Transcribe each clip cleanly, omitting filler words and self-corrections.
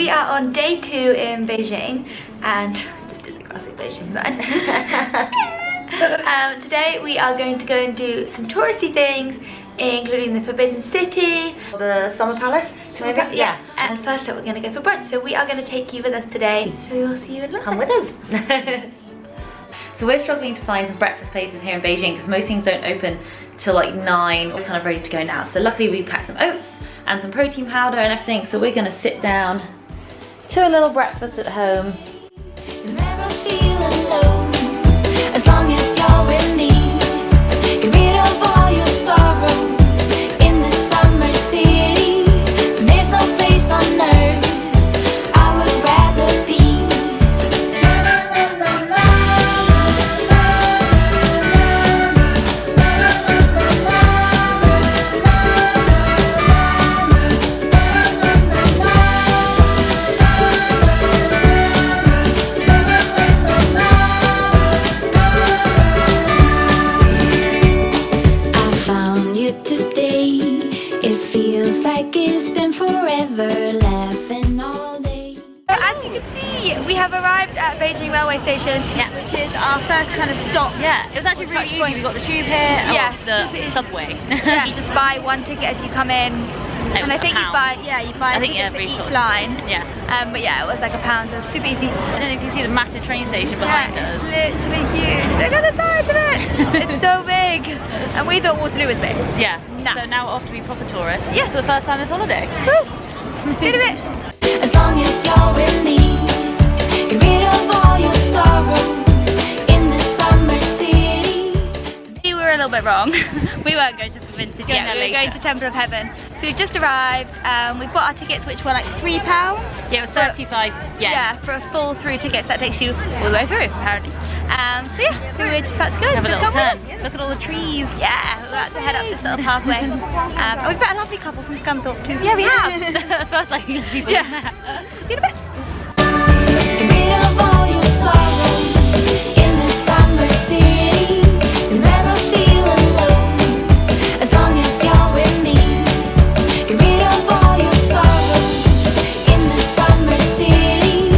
we are on day 2 in Beijing, and just did the classic Beijing sign. Today we are going to go and do some touristy things, including the Forbidden City, the Summer Palace, maybe? Yeah. And first up we're going to go for brunch, so we are going to take you with us today. So we will see you in London. Come with us. So we're struggling to find some breakfast places here in Beijing because most things don't open till like 9. We're kind of ready to go now. So luckily we packed some oats and some protein powder and everything. So we're going to sit down to a little breakfast at home. You'll never feel alone as long as you're with me. Get rid of all your sorrows in the summer city. There's no place on earth I would rather be. We have arrived at Beijing railway station, which is our first kind of stop. Yeah, it was actually really easy. We got the tube here, the subway. Yeah, you just buy one ticket as you come in, and I think you buy a ticket for each line. Yeah. But yeah, it was like £1, so it was super easy. I don't know if you see the massive train station behind us. It's literally huge. Look at the size of it. It's so big, and we thought Waterloo was big. Yeah. Nice. So now we're off to be proper tourists. Yeah, for the first time this holiday. Woo! Did it. As long as you're with me. Get rid of all your sorrows in the summer city. We were a little bit wrong. We weren't going to the Forbidden City yet, we were going to Temple of Heaven. So we've just arrived, we bought our tickets which were like £3. Yeah, it was 35 Yeah, for a full through tickets that takes you all the way through apparently. So yeah, so we're just about to go. Have a little turn. Look at all the trees. Yeah, we're about to head up this little pathway. And we've met a lovely couple from Scunthorpe too. Yeah, we have. First like these people. Yeah. See you in a bit. Get rid of all your sorrows in the summer city. You'll never feel alone as long as you're with me. Get rid of all your sorrows in the summer city.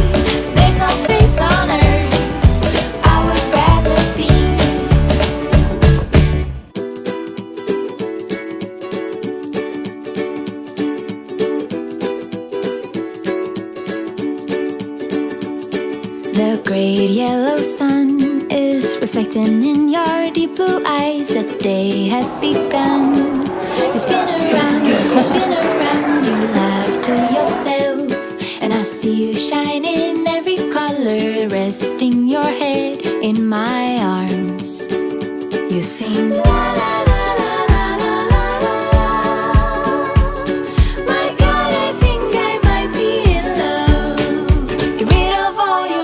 There's no place on earth I would rather be. The great yellow sun is reflecting in your deep blue eyes. The day has begun. You spin around, you laugh to yourself. And I see you shine in every color, resting your head in my arms. You sing la la la.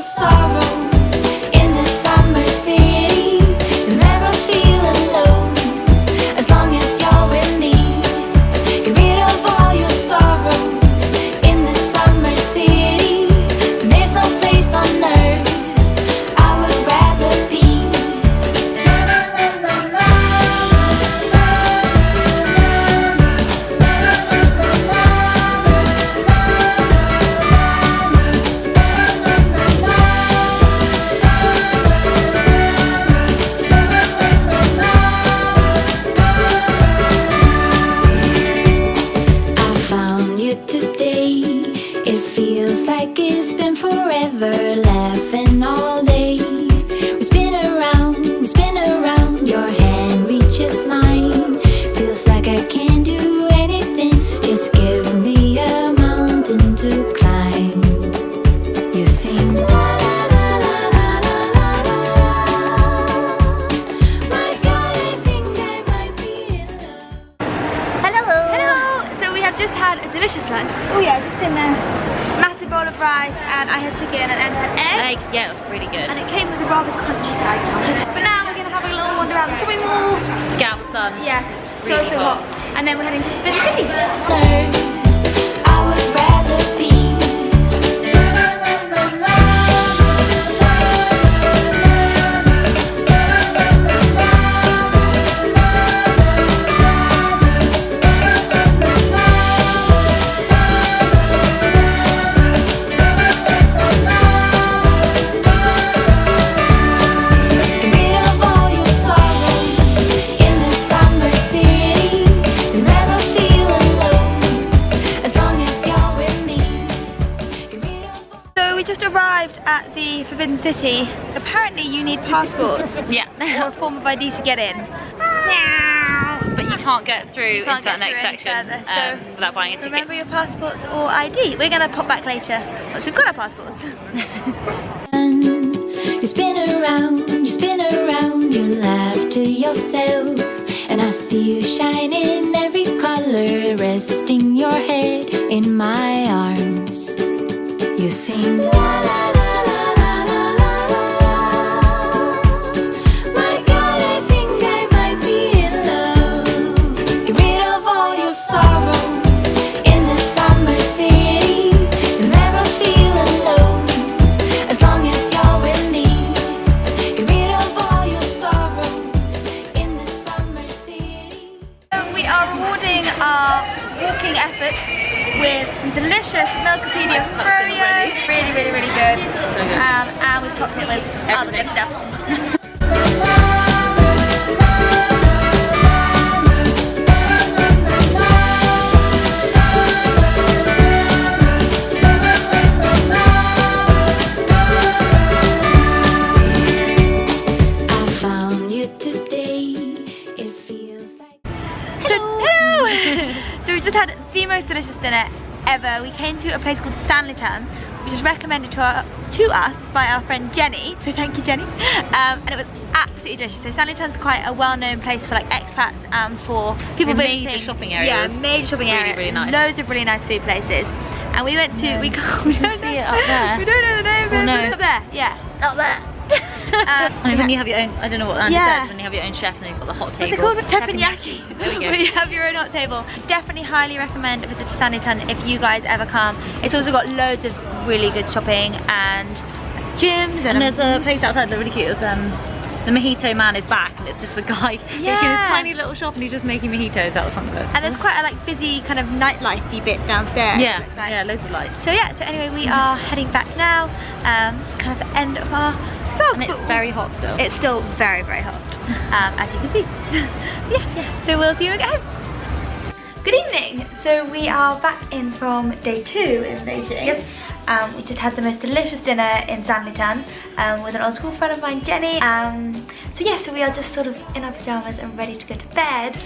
Sorrows in the summer city. You'll never feel alone as long as you're with me. Get rid of all your sorrows in the summer city. There's no place on earth I would rather be. Like it's been forever, laughing all day. We spin around, your hand reaches mine. Feels like I can't do anything, just give me a mountain to climb. You sing la la la la la la la. My God, I think I might be in love. Hello! So we have just had a delicious lunch. Oh yeah, it's been nice. Massive bowl of rice, and I had chicken, and then had egg. Yeah, it was pretty good. And it came with a rather crunchy side salad. But now we're going to have a little wander around the shopping mall. To get out the sun. Yeah, really so hot. And then we're heading to the city. I would rather be. the Forbidden City, apparently you need passports. Yeah. Or a form of ID to get in. But you can't get through into that next section without buying a ticket. Remember your passports or ID. We're gonna pop back later once we've got our passports. You spin around, you laugh to yourself. And I see you shine in every color, resting your head in my arms. You sing la la la la la la la la. My God, I think I might be in love. Get rid of all your sorrows in the summer city. You'll never feel alone as long as you're with me. Get rid of all your sorrows in the summer city. We are rewarding our walking efforts with some delicious Milkopedia Tairyo. Really good. And we've topped it with other good stuff. I found you today. It feels like So we just had the most delicious dinner ever. We came to a place called Sanlitun, which is recommended to us by our friend Jenny. So thank you, Jenny. And it was absolutely delicious. So Sanlitun's quite a well-known place for like expats and for people visiting. Major shopping areas. Yeah, major shopping areas. Really nice. Loads of really nice food places. And we went to, we don't see it up there. We don't know the name. Oh, no. Up there, yeah, up there. And when you have your own, I don't know what Andy Yeah. says, when you have your own chef and you've got the hot table. What's it called? Teppanyaki. There we go. Where you have your own hot table. Definitely highly recommend a visit to Sanlitun if you guys ever come. It's also got loads of really good shopping and gyms And there's a place outside that's really cute. It's, the mojito man is back, and it's just the guy literally in this tiny little shop, and he's just making mojitos out the front of it. And there's quite a like busy kind of nightlife-y bit downstairs. Yeah, Looks nice. yeah, loads of lights. So yeah, so anyway, we are heading back now. It's kind of the end of our vlog. And it's very hot still. It's still very hot, as you can see. yeah. So we'll see you again. Good evening. So we are back in from day 2 in Beijing. Yep. We just had the most delicious dinner in Sanlitun with an old school friend of mine, Jenny. So yeah, so we are just sort of in our pajamas and ready to go to bed.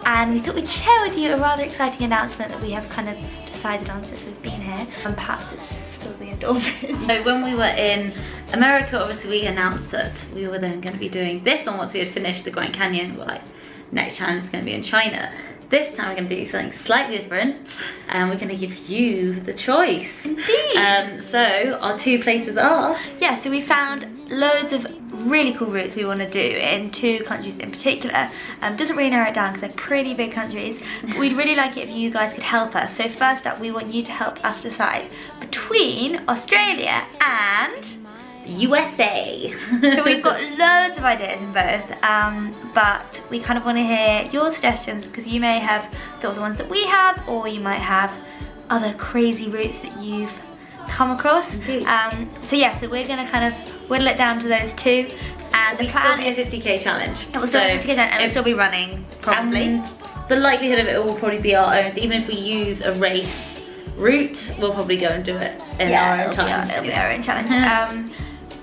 And we thought we'd share with you a rather exciting announcement that we have kind of decided on since we've been here. And perhaps it's still the endorphins. So when we were in America, obviously we announced that we were then going to be doing this on once we had finished the Grand Canyon. We're like, next challenge is going to be in China. This time we're going to do something slightly different, and we're going to give you the choice. Indeed. So our 2 places are... Yeah, so we found loads of really cool routes we want to do in 2 countries in particular. Doesn't really narrow it down because they're pretty big countries, but we'd really like it if you guys could help us. So first up, we want you to help us decide between Australia and USA. So we've got loads of ideas in both, but we kind of want to hear your suggestions because you may have thought of the ones that we have, or you might have other crazy routes that you've come across. So yeah, so we're going to kind of whittle it down to those 2. And the plan is a 50k challenge. It will still be a 50k challenge, and we'll still be running probably. The likelihood of it will probably be our own. So even if we use a race route, we'll probably go and do it in our own time. It'll be our own challenge.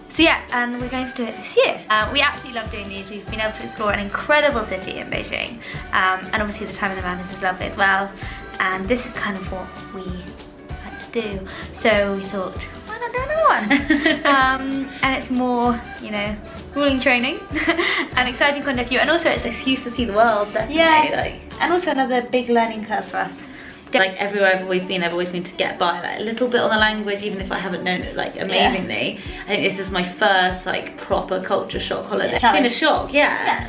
So yeah, and we're going to do it this year. We absolutely love doing these. We've been able to explore an incredible city in Beijing. And obviously the time of the mountains is lovely as well. And this is kind of what we like to do. So we thought, why not do another one? And it's more, you know, grueling training and exciting content for you. And also it's an excuse to see the world, definitely. Yeah, and also another big learning curve for us. Like everywhere I've always been to get by like a little bit on the language, even if I haven't known it like amazingly. I think this is my first like proper culture shock holiday. It's been a shock,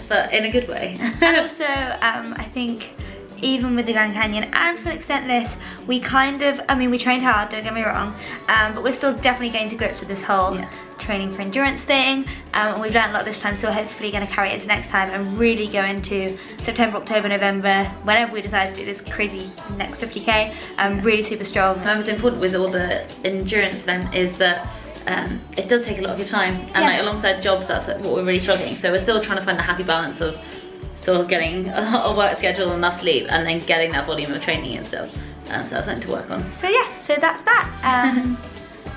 but in a good way. And also, I think even with the Grand Canyon and to an extent this, we kind of, I mean, we trained hard, don't get me wrong, but we're still definitely getting to grips with this whole training for endurance thing, and we've learned a lot this time, so we're hopefully going to carry it into next time and really go into September, October, November, whenever we decide to do this crazy next 50k, really super strong. And what's important with all the endurance then is that it does take a lot of your time, and like alongside jobs, that's what we're really struggling. So we're still trying to find the happy balance of still getting a work schedule and enough sleep, and then getting that volume of training and stuff. So that's something to work on. So yeah, so that's that.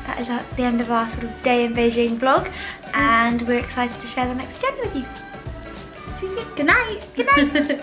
that is the end of our sort of day in Beijing vlog, and we're excited to share the next journey with you. See you soon. Good night. Good night.